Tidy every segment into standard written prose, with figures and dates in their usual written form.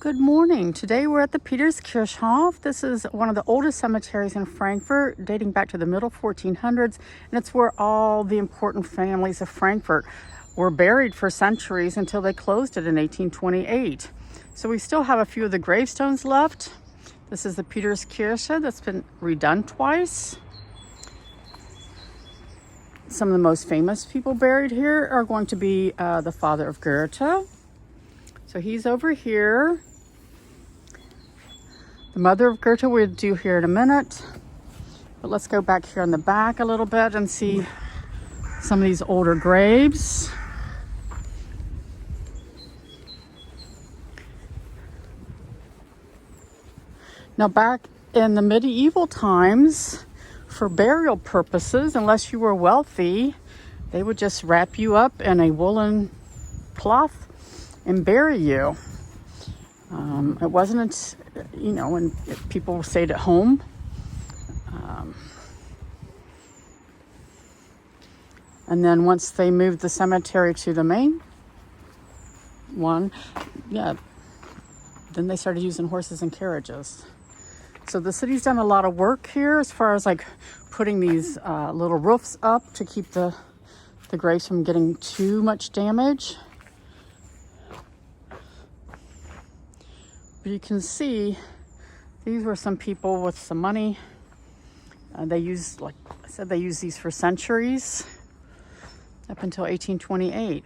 Good morning. Today we're at the Peterskirchhof. This is one of the oldest cemeteries in Frankfurt, dating back to the middle 1400s, and it's where all the important families of Frankfurt were buried for centuries until they closed it in 1828. So we still have a few of the gravestones left. This is the Peterskirche that's been redone twice. Some of the most famous people buried here are going to be the father of Goethe. So he's over here. The mother of Goethe we'll do here in a minute. But let's go back here in the back a little bit and see some of these older graves. Now back in the medieval times, for burial purposes, unless you were wealthy, they would just wrap you up in a woolen cloth and bury you. It wasn't, when people stayed at home. And then once they moved the cemetery to the main one, then they started using horses and carriages. So the city's done a lot of work here as far as like putting these little roofs up to keep the graves from getting too much damage. But you can see these were some people with some money. They used, like I said, they used these for centuries up until 1828.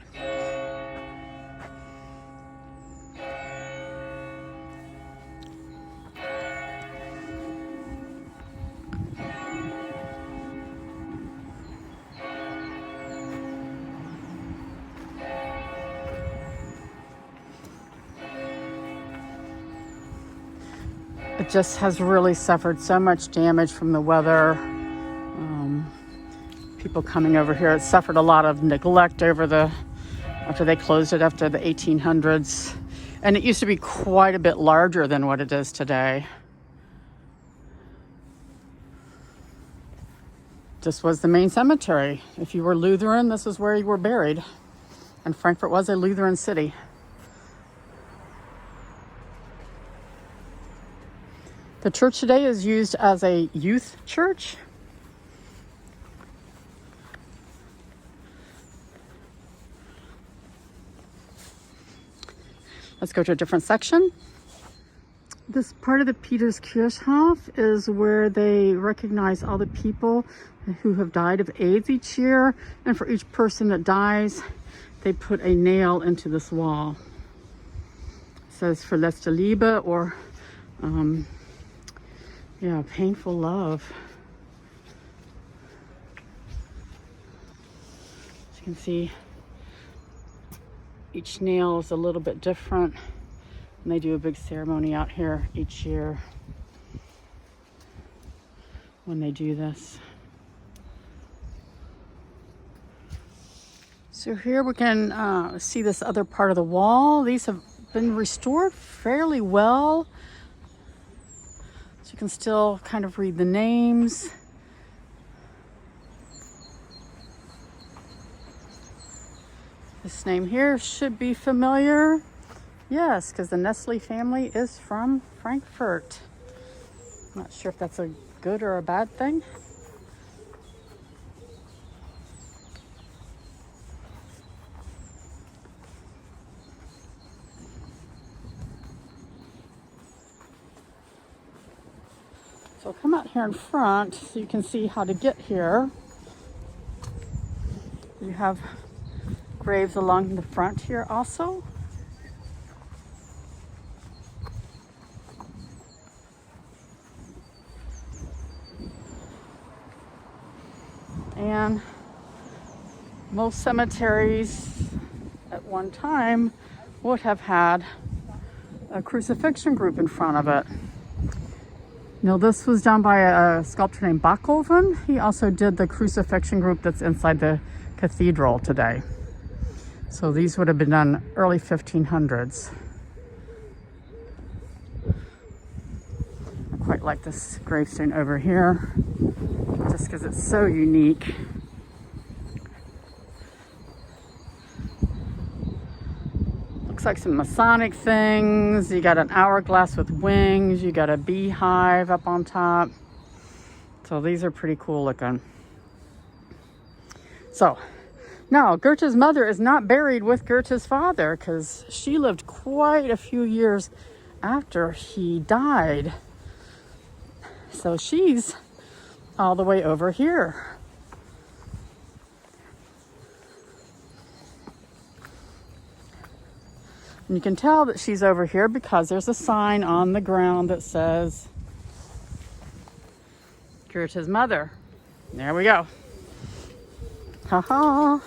It just has really suffered so much damage from the weather. People coming over here, it suffered a lot of neglect after they closed it after the 1800s. And it used to be quite a bit larger than what it is today. This was the main cemetery. If you were Lutheran, this is where you were buried. And Frankfurt was a Lutheran city. The church today is used as a youth church. Let's go to a different section. This part of the Peterskirchhof is where they recognize all the people who have died of AIDS each year. And for each person that dies, they put a nail into this wall. It says for letzte Liebe, or painful love. As you can see, each nail is a little bit different, and they do a big ceremony out here each year when they do this. So here we can see this other part of the wall. These have been restored fairly well. So you can still kind of read the names. This name here should be familiar. Yes, because the Nestle family is from Frankfurt. I'm not sure if that's a good or a bad thing. So I'll come out here in front so you can see how to get here. You have graves along the front here also. And most cemeteries at one time would have had a crucifixion group in front of it. Now this was done by a sculptor named Bachhofen. He also did the crucifixion group that's inside the cathedral today. So these would have been done early 1500s. I quite like this gravestone over here, just because it's so unique. looks like some Masonic things. You got an hourglass with wings. You got a beehive up on top. So these are pretty cool looking. So now Goethe's mother is not buried with Goethe's father because she lived quite a few years after he died. So she's all the way over here. And you can tell that she's over here because there's a sign on the ground that says Goethe's mother. There we go. Haha.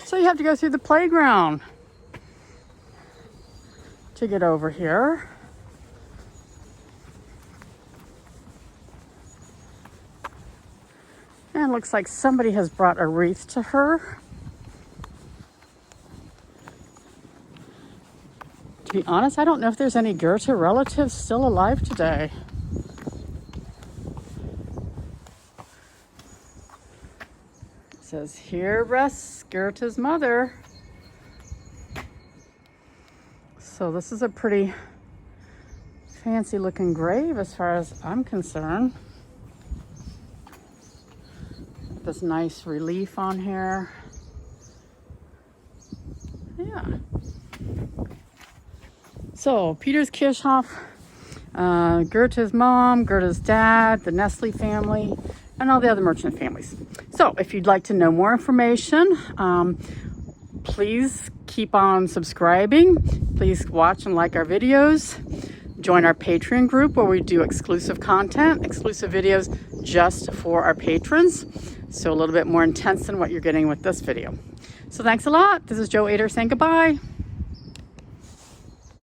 So you have to go through the playground to get over here. And it looks like somebody has brought a wreath to her. To be honest, I don't know if there's any Goethe relatives still alive today. It says, here rests Goethe's mother. So this is a pretty fancy looking grave as far as I'm concerned. This nice relief on here. Yeah. So, Peterskirchhof, Goethe's mom, Goethe's dad, the Nestle family, and all the other merchant families. So, if you'd like to know more information, please keep on subscribing. Please watch and like our videos. Join our Patreon group where we do exclusive content, exclusive videos just for our patrons. So, a little bit more intense than what you're getting with this video. So, thanks a lot. This is Jo Ader saying goodbye.